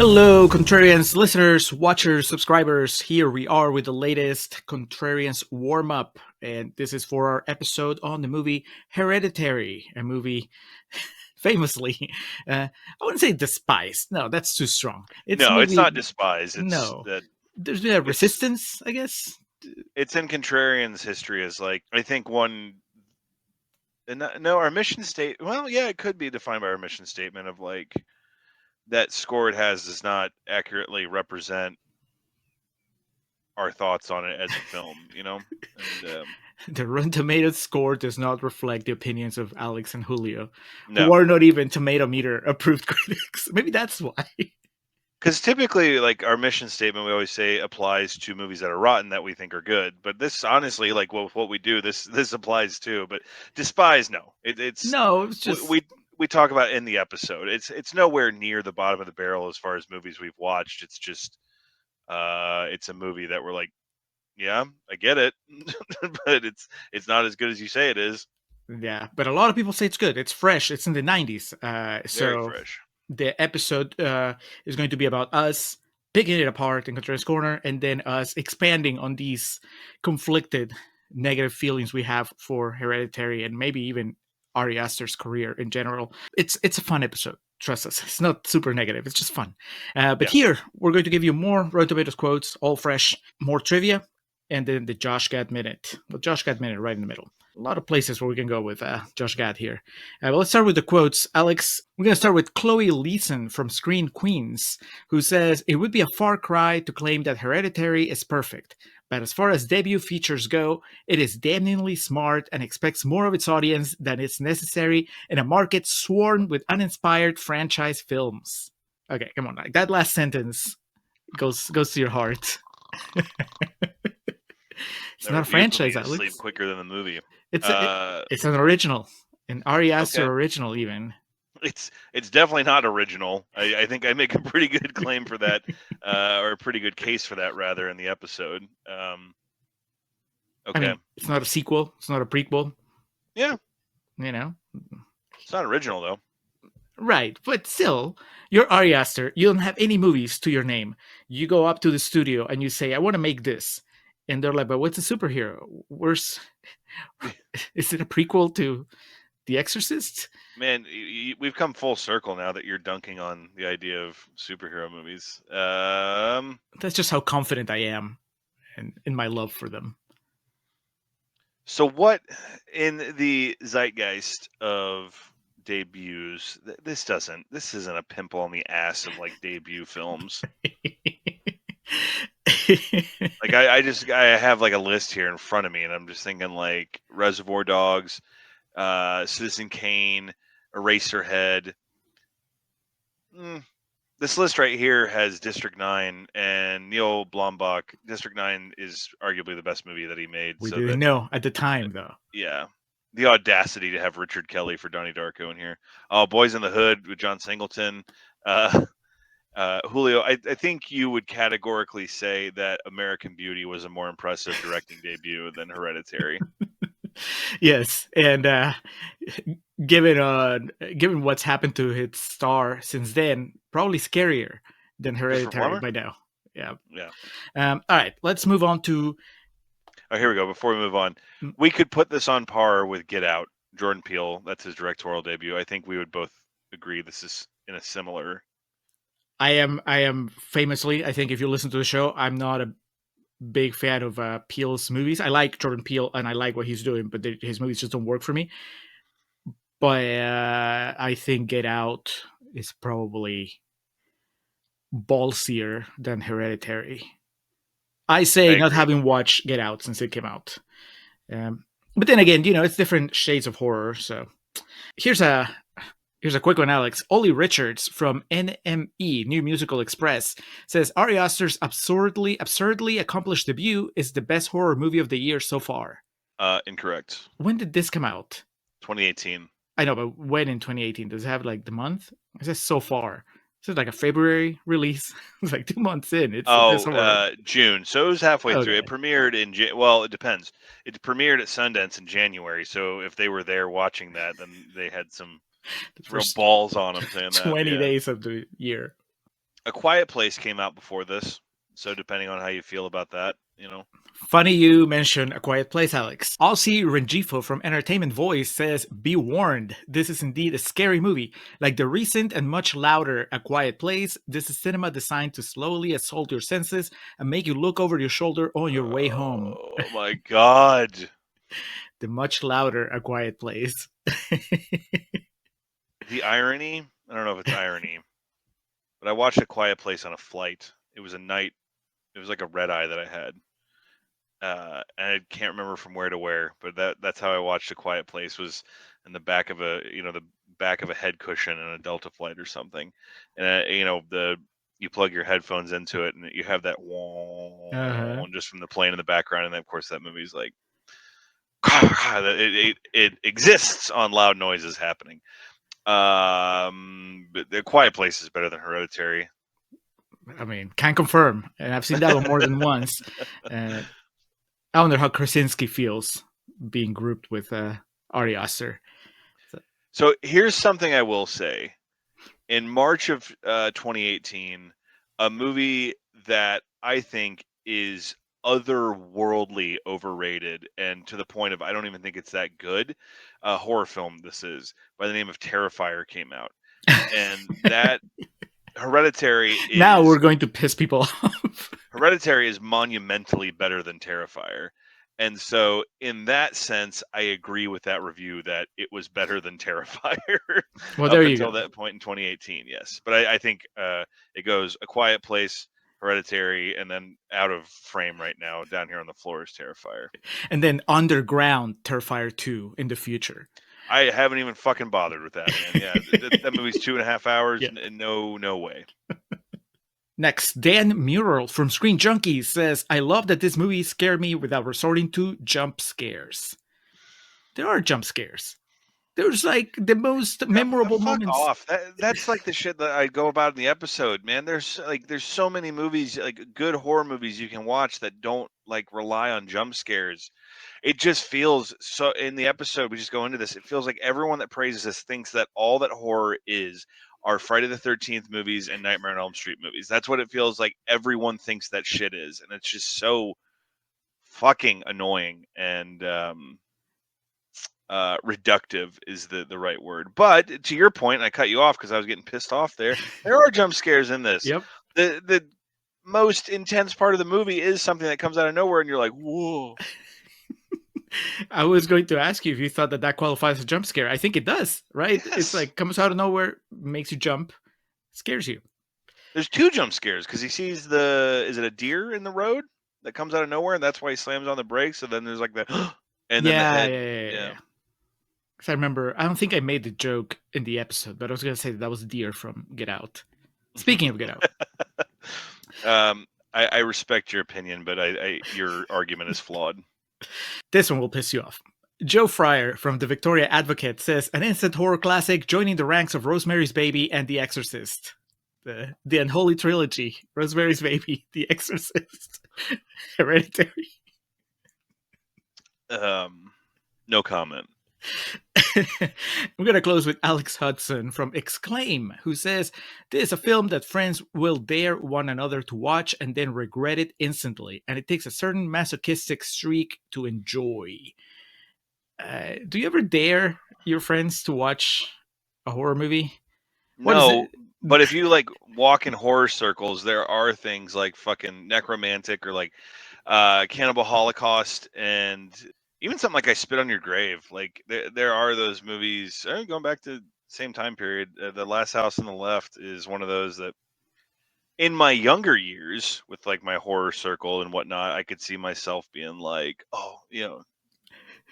Hello, Contrarians listeners, watchers, subscribers. Here we are with the latest Contrarians warm up, and this is for our episode on the movie Hereditary, a movie famously, I wouldn't say despised. No, that's too strong. It's a No, it's movie. not despised. It's No, that there's been a it's resistance, I guess. it's in Contrarians history as like I think one. No, our mission state. Well, yeah, it could be defined by our mission statement of like that score it has does not accurately represent our thoughts on it as a film. And The Rotten Tomatoes score does not reflect the opinions of Alex and Julio, who no, are not even Tomatometer approved critics. Maybe that's why. because typically, like our mission statement, we always say applies to movies that are rotten that we think are good. But this, honestly, like what we do, this applies too. But despise, no, it's No, it's just we talk about it in the episode. It's nowhere near the bottom of the barrel as far as movies we've watched. It's just it's a movie that we're like, yeah, I get it, but it's not as good as you say it is. yeah, but a lot of people say it's good. It's fresh. It's in the 90s. Very So fresh. the episode is going to be about us picking it apart in Contrarian's Corner and then us expanding on these conflicted negative feelings we have for Hereditary and maybe even Ari Aster's career in general. It's a fun episode. Trust us. It's not super negative. It's just fun. But Yeah. here, we're going to give you more Rotten Tomatoes quotes, all fresh, more trivia, and then the Josh Gad Minute. The Josh Gad Minute right in the middle. A lot of places where we can go with Josh Gad here. But let's start with the quotes. Alex, we're going to start with Chloe Leeson from Screen Queens, who says, "It would be a far cry to claim that Hereditary is perfect. But as far as debut features go, it is damningly smart and expects more of its audience than is necessary in a market swarmed with uninspired franchise films." Okay, come on. Like, that last sentence goes to your heart. It's That not a review put me franchise, to sleep Alex. quicker than the movie. It's Uh, it's an original, an Ari Aster okay. original, even. It's definitely not original. I think I make a pretty good claim for that, or a pretty good case for that rather in the episode. I Okay. mean, it's not a sequel. It's not a prequel. Yeah, You know, it's not original though. right? But still, you're Ari Aster. You don't have any movies to your name. You go up to the studio and you say, "I want to make this," and they're like, "But what's a superhero? Where's is it a prequel to The Exorcist?" Man, we've come full circle now that you're dunking on the idea of superhero movies. That's just how confident I am in my love for them. So what in the zeitgeist of debuts? This isn't a pimple on the ass of like debut films. Like I have like a list here in front of me, and I'm just thinking like Reservoir Dogs, Citizen Kane, Eraserhead. This list right here has District 9 and Neil Blomkamp. District 9 is arguably the best movie that he made. We So didn't that, know at the time, though. yeah, the audacity to have Richard Kelly for Donnie Darko in here. Oh, Boys in the Hood with John Singleton. Julio, I think you would categorically say that American Beauty was a more impressive directing debut than Hereditary. Yes, and given what's happened to its star since then, probably scarier than Christopher Hereditary Plummer? by now. Yeah. Yeah. All right, let's move on to. Oh, here we go. Before we move on, we could put this on par with Get Out. Jordan Peele, that's his directorial debut. I think we would both agree this is in a similar. I am famously. I think if you listen to the show, I'm not a big fan of Peele's movies. I like Jordan Peele and I like what he's doing, but his movies just don't work for me. But I think Get Out is probably ballsier than Hereditary. I say, I not agree. having watched Get Out since it came out. But then again, it's different shades of horror. So here's a quick one, Alex. Ollie Richards from NME, New Musical Express, says Ari Aster's absurdly accomplished debut is the best horror movie of the year so far. Incorrect. When did this come out? 2018. I know, but when in 2018? Does it have like the month? It says so far. This is like a February release. It's like 2 months in. It's the best horror. June. So it was halfway through. Okay. It premiered in well, it depends. It premiered at Sundance in January. So if they were there watching that, then they had some real balls on them saying that. 20 Yeah. days of the year. A Quiet Place came out before this, so depending on how you feel about that, Funny you mention A Quiet Place, Alex. Aussie Rengifo from Entertainment Voice says, be warned, this is indeed a scary movie. Like the recent and much louder A Quiet Place, this is cinema designed to slowly assault your senses and make you look over your shoulder on your way home. Oh my god. The much louder A Quiet Place. The irony, I don't know if it's irony, but I watched A Quiet Place on a flight. It was a night, it was like a red eye that I had. And I can't remember from where to where, but that's how I watched A Quiet Place, was in the back of the back of a head cushion in a Delta flight or something. And you plug your headphones into it and you have that Uh-huh. just from the plane in the background, and then of course that movie's like it exists on loud noises happening. But The Quiet Place is better than Hereditary. I mean, can't confirm. And I've seen that one more than once. I wonder how Krasinski feels being grouped with Ari Aster. So here's something I will say. In March of 2018, a movie that I think is otherworldly overrated, and to the point of I don't even think it's that good, a horror film this is, by the name of Terrifier, came out. And that Hereditary Now we're is going to piss people off. Hereditary is monumentally better than Terrifier. And so in that sense, I agree with that review that it was better than Terrifier Well, up there you until go. that point in 2018, yes. But I think it goes A Quiet Place, Hereditary, and then out of frame right now, down here on the floor, is Terrifier. And then Underground Terrifier 2 in the future. I haven't even fucking bothered with that, man. Yeah, that movie's 2.5 hours. Yeah. No way. Next, Dan Mural from Screen Junkies says, I love that this movie scared me without resorting to jump scares. There are jump scares. There's like the most memorable Fuck moments. off. That's like the shit that I go about in the episode, man. There's so many movies, like good horror movies you can watch that don't like rely on jump scares. It just feels so in the episode we just go into this. It feels like everyone that praises this thinks that all that horror is are Friday the 13th movies and Nightmare on Elm Street movies. That's what it feels like everyone thinks that shit is, and it's just so fucking annoying and reductive is the right word. But to your point, I cut you off because I was getting pissed off there. There are jump scares in this. Yep. The most intense part of the movie is something that comes out of nowhere and you're like, whoa. I was going to ask you if you thought that that qualifies as a jump scare. I think it does, right? Yes. It's like comes out of nowhere, makes you jump, scares you. There's two jump scares because he sees is it a deer in the road that comes out of nowhere, and that's why he slams on the brakes. So then there's like the and then the head. Yeah. Because I remember, I don't think I made the joke in the episode, but I was going to say that was deer from Get Out. Speaking of Get Out. I respect your opinion, but your argument is flawed. This one will piss you off. Joe Fryer from the Victoria Advocate says, an instant horror classic joining the ranks of Rosemary's Baby and The Exorcist. The unholy trilogy. Rosemary's Baby, The Exorcist, Hereditary. No comment. I'm going to close with Alex Hudson from Exclaim, who says, this is a film that friends will dare one another to watch and then regret it instantly, and it takes a certain masochistic streak to enjoy. Do you ever dare your friends to watch a horror movie? No, but if you like walk in horror circles, there are things like fucking Necromantic or like Cannibal Holocaust, and even something like I Spit on Your Grave. Like there are those movies going back to the same time period. The Last House on the Left is one of those that in my younger years with like my horror circle and whatnot, I could see myself being like, oh,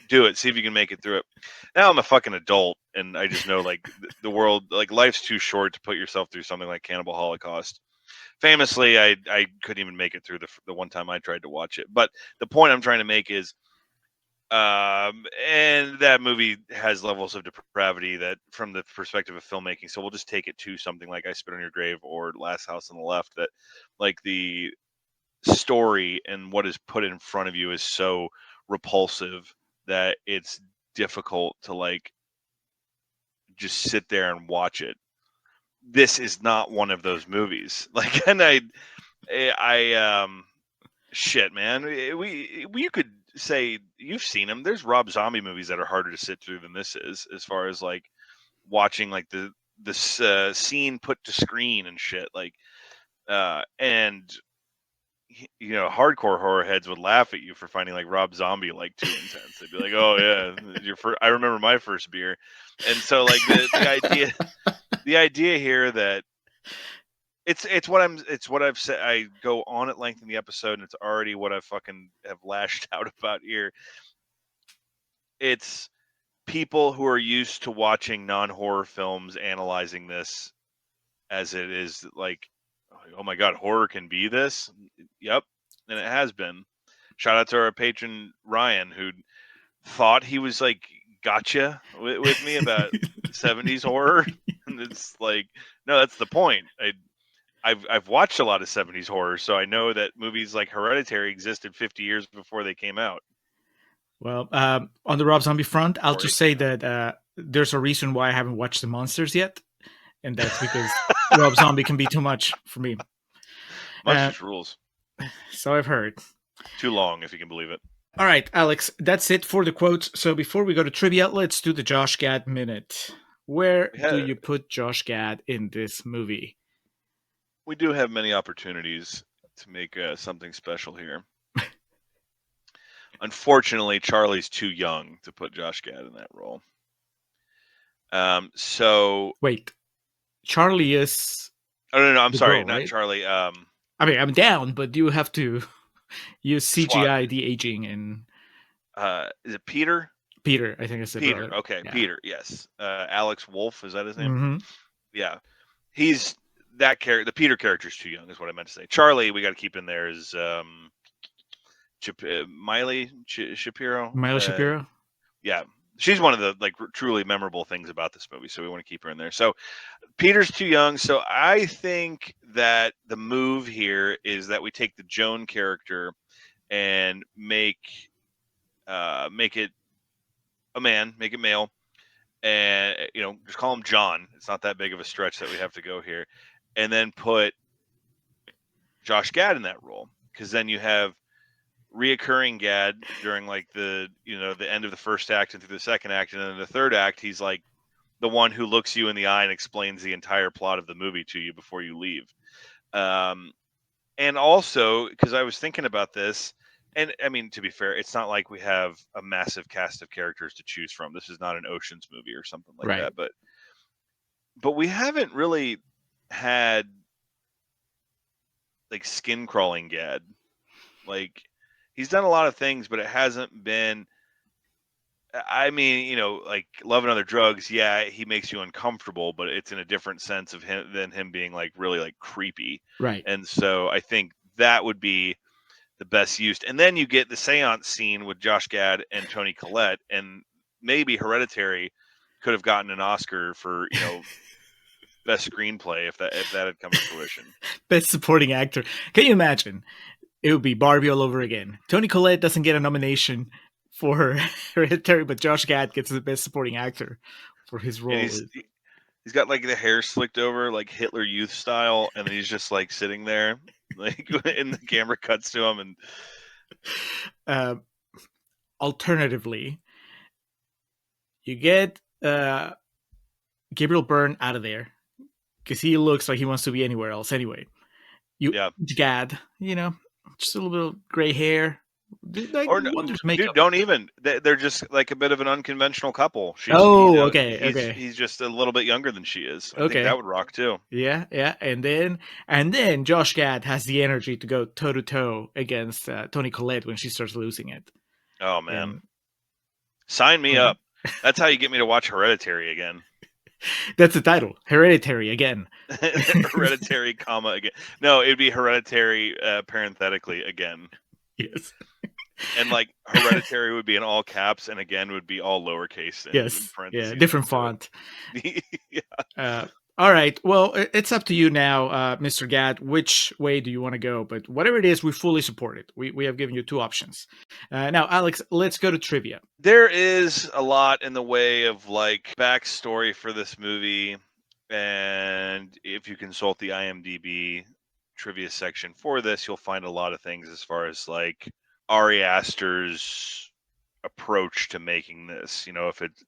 do it, see if you can make it through it. Now I'm a fucking adult and I just know like the world, like life's too short to put yourself through something like Cannibal Holocaust. Famously, I couldn't even make it through the one time I tried to watch it. But the point I'm trying to make is and that movie has levels of depravity that from the perspective of filmmaking, so we'll just take it to something like I Spit on Your Grave or Last House on the Left, that like the story and what is put in front of you is so repulsive that it's difficult to like just sit there and watch it. this is not one of those movies. Like, and shit, man. You could say you've seen them. There's Rob Zombie movies that are harder to sit through than this is, as far as like watching like this scene put to screen and shit. Like, and you know, hardcore horror heads would laugh at you for finding like Rob Zombie like too intense. They'd be like, "Oh yeah, I remember my first beer," and so like the idea here that it's what I've said. I go on at length in the episode, and it's already what I fucking have lashed out about here. It's people who are used to watching non-horror films analyzing this as it is like, oh my god, horror can be this. Yep, and it has been. Shout out to our patron Ryan, who thought he was like gotcha with me about 70s horror, and it's like, no, that's the point. I've watched a lot of 70s horror, so I know that movies like Hereditary existed 50 years before they came out. Well, on the Rob Zombie front, I'll just say that there's a reason why I haven't watched The Monsters yet, and that's because Rob Zombie can be too much for me. Monsters rules. So I've heard. Too long, if you can believe it. All right, Alex, that's it for the quotes. So before we go to trivia, let's do the Josh Gad Minute. Where do you put Josh Gad in this movie? We do have many opportunities to make something special here. Unfortunately, Charlie's too young to put Josh Gad in that role. So wait, Charlie is. Oh no, I'm sorry, not right? Charlie. I mean, I'm down, but you have to use CGI de-aging and. Is it Peter? Peter, I think it's Peter. brother. Okay, yeah. Peter. Yes, Alex Wolff, is that his name? Mm-hmm. Yeah, he's that character. The Peter character is too young, is what I meant to say. Charlie, we got to keep in there is Miley Shapiro. Miley Shapiro. Yeah, she's one of the like truly memorable things about this movie, so we want to keep her in there. So Peter's too young, so I think that the move here is that we take the Joan character and make it a man, make it male, and you know, just call him John. It's not that big of a stretch that we have to go here, and then put Josh Gad in that role, because then you have reoccurring Gad during like the end of the first act and through the second act, and then in the third act he's like the one who looks you in the eye and explains the entire plot of the movie to you before you leave. And also, because I was thinking about this, and I mean, to be fair, it's not like we have a massive cast of characters to choose from. This is not an Ocean's movie or something like right. that, but we haven't really had like skin crawling Gad. Like, he's done a lot of things, but it hasn't been. I mean, you know, like Love and Other Drugs. Yeah, he makes you uncomfortable, but it's in a different sense of him than him being like really like creepy. Right. And so I think that would be the best used. And then you get the seance scene with Josh Gad and Toni Collette, and maybe Hereditary could have gotten an Oscar for, you know, best screenplay if that had come to fruition. Best supporting actor. Can you imagine? It would be Barbie all over again. Toni Collette doesn't get a nomination for her Hereditary, but Josh Gad gets the best supporting actor for his role. He's got like the hair slicked over like Hitler Youth style, and then he's just like sitting there, like, and the camera cuts to him. And alternatively, you get Gabriel Byrne out of there because he looks like he wants to be anywhere else anyway. Gad, you know, just a little bit of gray hair. Dude, don't even. They're just like a bit of an unconventional couple. Okay. He's just a little bit younger than she is. I think that would rock too. Yeah. And then Josh Gad has the energy to go toe to toe against Toni Collette when she starts losing it. Oh man, sign me up. That's how you get me to watch Hereditary again. That's the title, Hereditary again. Hereditary, comma again. No, it'd be Hereditary parenthetically again. Yes. And like Hereditary would be in all caps, and again would be all lowercase. Yes. Yeah. Different font. Yeah. All right. Well, it's up to you now, Mr. Gad. Which way do you want to go? But whatever it is, we fully support it. We have given you two options. Now, Alex, let's go to trivia. There is a lot in the way of like backstory for this movie And if you consult the IMDb trivia section for this, you'll find a lot of things as far as like Ari Aster's approach to making this. If it's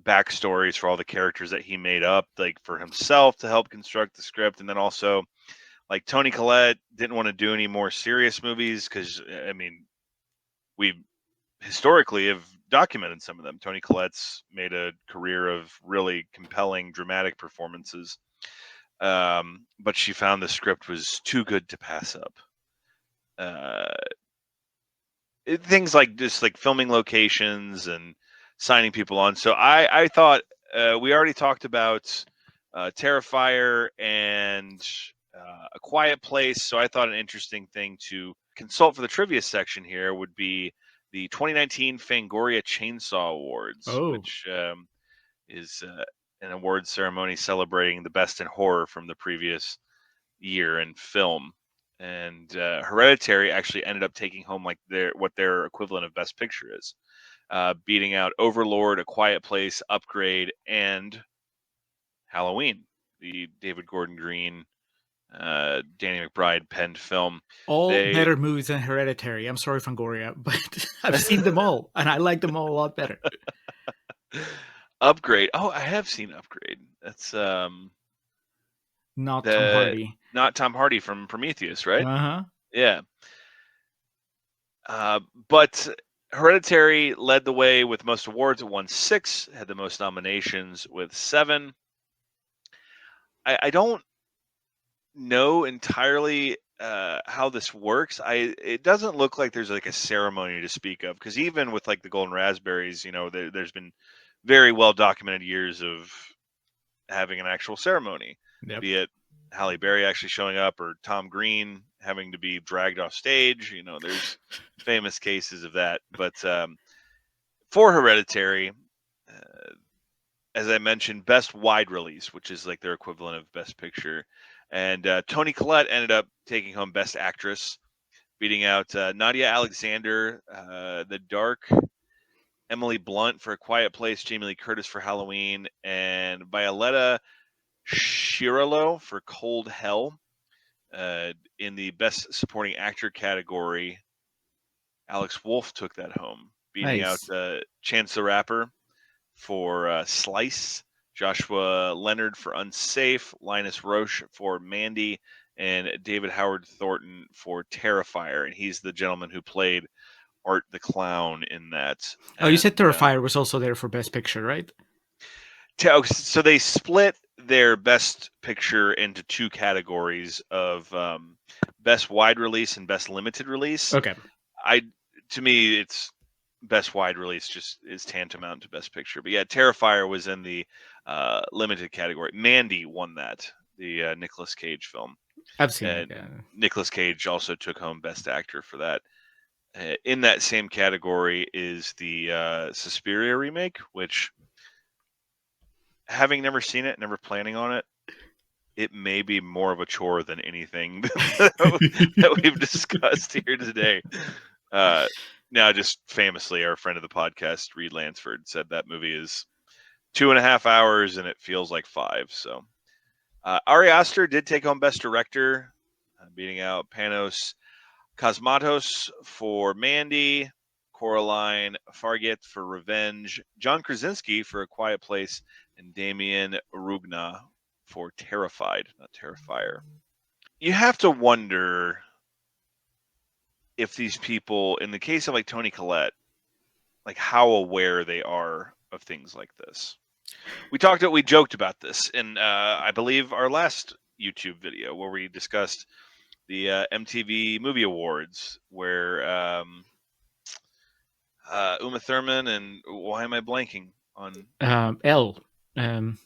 backstories for all the characters that he made up, like for himself to help construct the script, and then also like Toni Collette didn't want to do any more serious movies because we historically have documented some of them. Toni Collette's made a career of really compelling dramatic performances. But she found the script was too good to pass up. Things like just like filming locations and signing people on. So I thought we already talked about Terrifier and A Quiet Place. So I thought an interesting thing to consult for the trivia section here would be the 2019 Fangoria Chainsaw Awards, which is an award ceremony celebrating the best in horror from the previous year in film. And Hereditary actually ended up taking home like what their equivalent of Best Picture is, beating out Overlord, A Quiet Place, Upgrade, and Halloween, the David Gordon Green, Danny McBride penned film. All better movies than Hereditary. I'm sorry, Fangoria, but I've seen them all, and I like them all a lot better. Upgrade. Oh, I have seen Upgrade. That's not Tom Hardy. Not Tom Hardy from Prometheus, right? Uh-huh. Yeah. But Hereditary led the way with most awards. It won 6, had the most nominations with 7. I don't know entirely how this works. It doesn't look like there's like a ceremony to speak of, because even with like the Golden Raspberries, there's been very well documented years of having an actual ceremony, be it Halle Berry actually showing up or Tom Green having to be dragged off stage. There's famous cases of that. But for Hereditary, as I mentioned, best wide release, which is like their equivalent of Best Picture. And Toni Collette ended up taking home Best Actress, beating out Nadia Alexander, The Dark, Emily Blunt for A Quiet Place, Jamie Lee Curtis for Halloween, and Violetta Shiralo for Cold Hell. In the Best Supporting Actor category, Alex Wolff took that home, beating out Chance the Rapper for Slice, Joshua Leonard for Unsafe, Linus Roche for Mandy, and David Howard Thornton for Terrifier. And he's the gentleman who played Art the Clown in that. Oh, you said Terrifier was also there for Best Picture, right? So they split their Best Picture into 2 categories of Best Wide Release and Best Limited Release. Okay. To me, it's Best Wide Release just is tantamount to Best Picture. But yeah, Terrifier was in the limited category. Mandy won that, the Nicolas Cage film. I've seen it. Yeah. Nicolas Cage also took home Best Actor for that. In that same category is the Suspiria remake, which, having never seen it, never planning on it, it may be more of a chore than anything that we've discussed here today. Now, just famously, our friend of the podcast, Reed Lansford, said that movie is 2.5 hours and it feels like 5. So, Ari Aster did take home Best Director, beating out Panos Cosmatos for Mandy, Coraline Fargate for Revenge, John Krasinski for A Quiet Place, and Damien Rugna for Terrified, not Terrifier. You have to wonder if these people, in the case of like Toni Collette, like how aware they are of things like this. We joked about this in I believe our last YouTube video where we discussed the MTV Movie Awards, where Uma Thurman and why am I blanking on Elle, the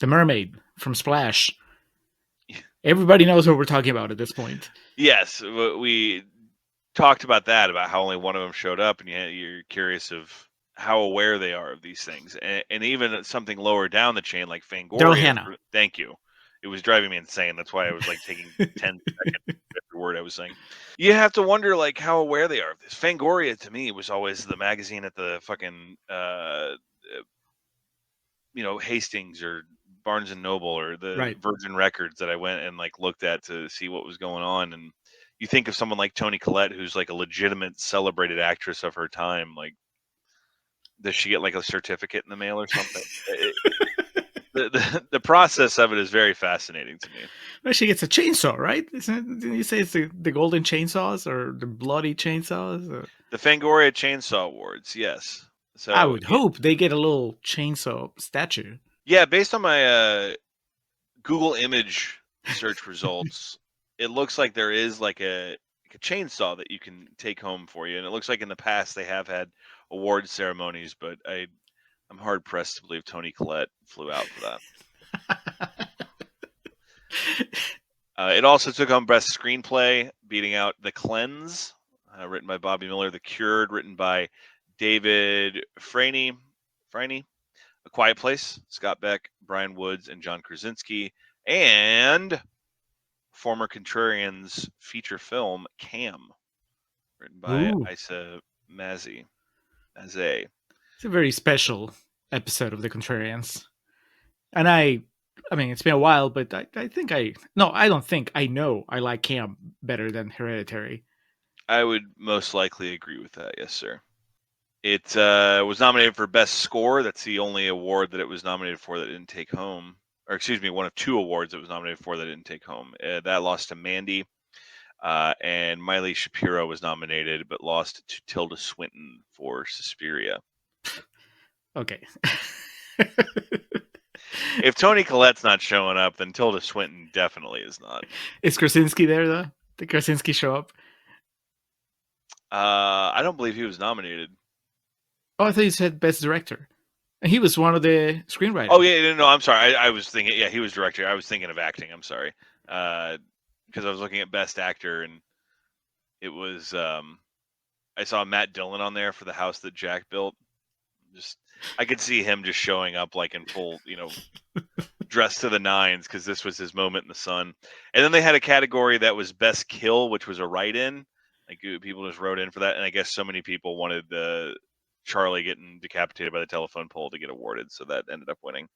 mermaid from Splash. Everybody knows what we're talking about at this point. Yes, we talked about that, about how only one of them showed up, and you're curious of how aware they are of these things, and even something lower down the chain like Fangoria. Thank you. It was driving me insane. That's why I was like taking 10 seconds every word I was saying. You have to wonder like how aware they are of this. Fangoria to me was always the magazine at the fucking Hastings or Barnes and Noble or the Right. Virgin Records that I went and like looked at to see what was going on. And you think of someone like Toni Collette, who's like a legitimate celebrated actress of her time. Like, does she get like a certificate in the mail or something? The process of it is very fascinating to me. Well, she gets a chainsaw, right? Didn't you say it's the golden chainsaws or the bloody chainsaws? The Fangoria Chainsaw Awards, yes. So I would hope they get a little chainsaw statue. yeah, based on my Google image search results, it looks like there is like a chainsaw that you can take home for you, and it looks like in the past they have had award ceremonies, but I'm hard pressed to believe Toni Collette flew out for that. It also took home Best Screenplay, beating out The Cleanse, written by Bobby Miller, The Cured, written by David Franey, A Quiet Place, Scott Beck, Brian Woods, and John Krasinski, and former Contrarians feature film Cam, written by Ooh. Isa Maze. It's a very special episode of The Contrarians. And I mean, it's been a while, but I think I don't think I know I like Cam better than Hereditary. I would most likely agree with that, yes, sir. It was nominated for Best Score. That's the only award that it was nominated for that didn't take home. Or excuse me, one of 2 awards it was nominated for that didn't take home. That lost to Mandy. And Miley Shapiro was nominated, but lost to Tilda Swinton for Suspiria. Okay. If Toni Collette's not showing up, then Tilda Swinton definitely is not. Is Krasinski there, though? Did Krasinski show up? I don't believe he was nominated. Oh, I thought you said Best Director. And he was one of the screenwriters. Oh, yeah, no, I'm sorry. I was thinking, yeah, he was director. I was thinking of acting. I'm sorry. Because I was looking at Best Actor, and it was, I saw Matt Dillon on there for The House That Jack Built. I could see him just showing up like in full, dressed to the nines, because this was his moment in the sun. And then they had a category that was Best Kill, which was a write-in. Like, people just wrote in for that, and I guess so many people wanted Charlie getting decapitated by the telephone pole to get awarded, so that ended up winning.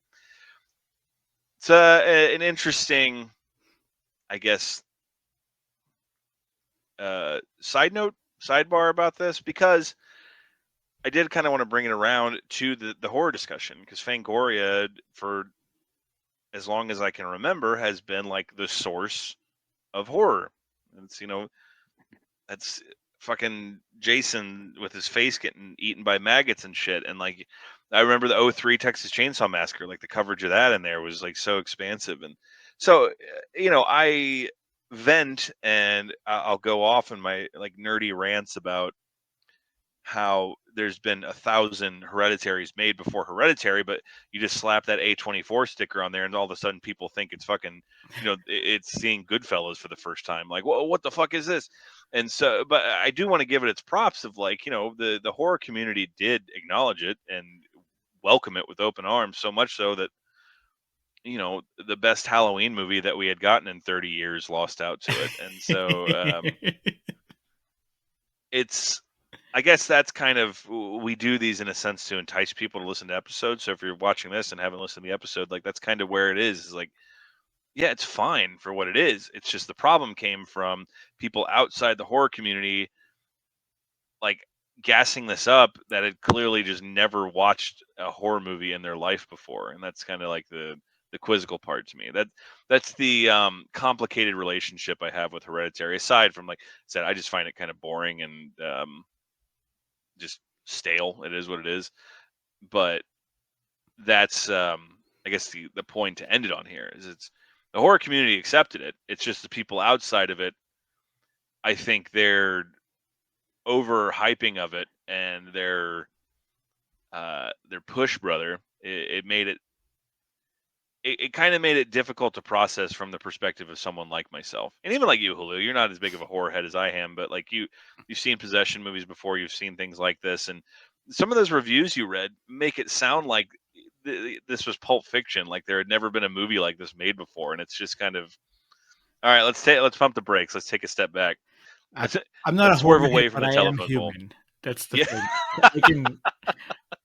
It's an interesting, I guess, sidebar about this, because I did kind of want to bring it around to the horror discussion, because Fangoria, for as long as I can remember, has been like the source of horror. It's, that's fucking Jason with his face getting eaten by maggots and shit. And like, I remember the 2003 Texas Chainsaw Massacre, like the coverage of that in there was like so expansive. And so, I vent and I'll go off in my like nerdy rants about how there's been 1,000 Hereditaries made before Hereditary, but you just slap that A24 sticker on there, and all of a sudden people think it's fucking, it's seeing Goodfellas for the first time. Like, well, what the fuck is this? And so, but I do want to give it its props of like, the horror community did acknowledge it and welcome it with open arms, so much so that, the best Halloween movie that we had gotten in 30 years lost out to it. And so I guess that's kind of, we do these in a sense to entice people to listen to episodes. So if you're watching this and haven't listened to the episode, like that's kind of where it is like, yeah, it's fine for what it is. It's just the problem came from people outside the horror community, like gassing this up that had clearly just never watched a horror movie in their life before. And that's kind of like the quizzical part to me. That's the complicated relationship I have with Hereditary. Aside from, like I said, I just find it kind of boring and just stale. It is what it is. But that's I guess the point to end it on here is it's the horror community accepted it. It's just the people outside of it, I think they're overhyping of it, and their push, brother, it made it kind of made it difficult to process from the perspective of someone like myself. And even like you, Hulu, you're not as big of a horror head as I am, but like you've seen possession movies before, you've seen things like this, and some of those reviews you read make it sound like this was Pulp Fiction, like there had never been a movie like this made before. And it's just kind of, all right, let's pump the brakes. Let's take a step back. I'm not a swerve horror away head, from but the I am telephone pole. human. That's the thing.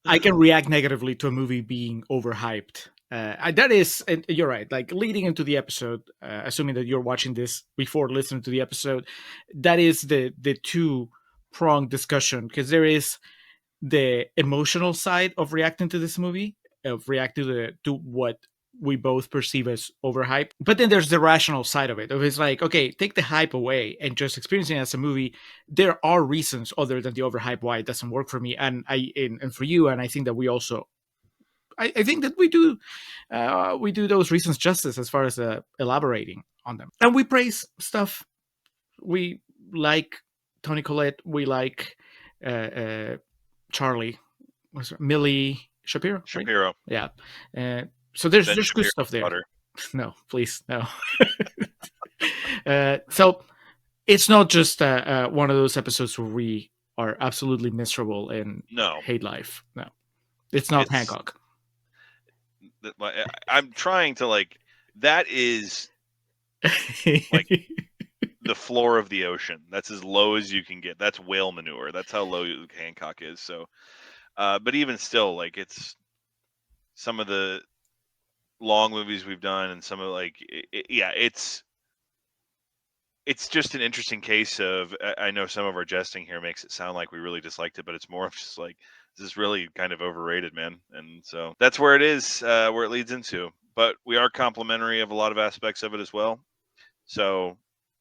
I can react negatively to a movie being overhyped. That is, and you're right. Like leading into the episode, assuming that you're watching this before listening to the episode, that is the two pronged discussion, because there is the emotional side of reacting to this movie, of reacting to what we both perceive as overhype. But then there's the rational side of it. Of it's like, okay, take the hype away and just experiencing it as a movie. There are reasons other than the overhype why it doesn't work for me, and for you. And I think that we also, I think that we do those reasons justice as far as elaborating on them, and we praise stuff. We like Toni Collette. We like Charlie, what's her, Millie Shapiro, right? Shapiro. Yeah. So there's Ben good Shapiro's stuff there. daughter. No, please, no. So it's not just one of those episodes where we are absolutely miserable and No. hate life. No, it's not Hancock. I'm trying to like. That is like the floor of the ocean. That's as low as you can get. That's whale manure. That's how low Hancock is. So, but even still, like it's some of the long movies we've done, and some of like, yeah, it's just an interesting case of. I know some of our jesting here makes it sound like we really disliked it, but it's more of just like this is really kind of overrated, man. And so that's where it is, where it leads into. But we are complimentary of a lot of aspects of it as well. So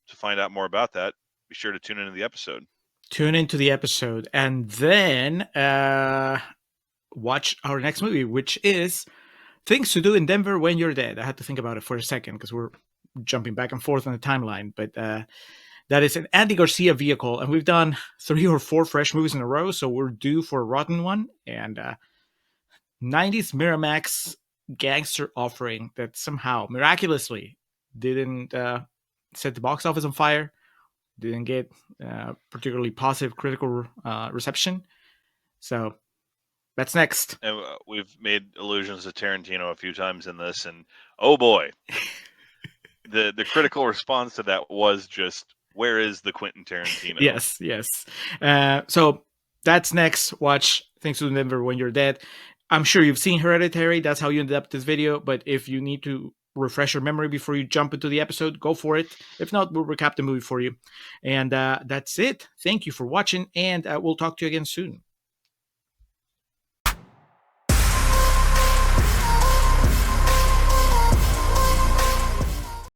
to find out more about that, be sure to tune into the episode. Tune into the episode and then watch our next movie, which is Things to Do in Denver When You're Dead. I had to think about it for a second because we're jumping back and forth on the timeline, but that is an Andy Garcia vehicle, and we've done 3 or 4 fresh movies in a row, so we're due for a rotten one. And 90s Miramax gangster offering that somehow miraculously didn't set the box office on fire, didn't get particularly positive critical reception. So that's next. And we've made allusions to Tarantino a few times in this, and oh boy, the critical response to that was just, where is the Quentin Tarantino? Yes. So that's next. Watch Things to Remember When You're Dead. I'm sure you've seen Hereditary. That's how you ended up this video. But if you need to refresh your memory before you jump into the episode, go for it. If not, we'll recap the movie for you. And that's it. Thank you for watching, and we'll talk to you again soon.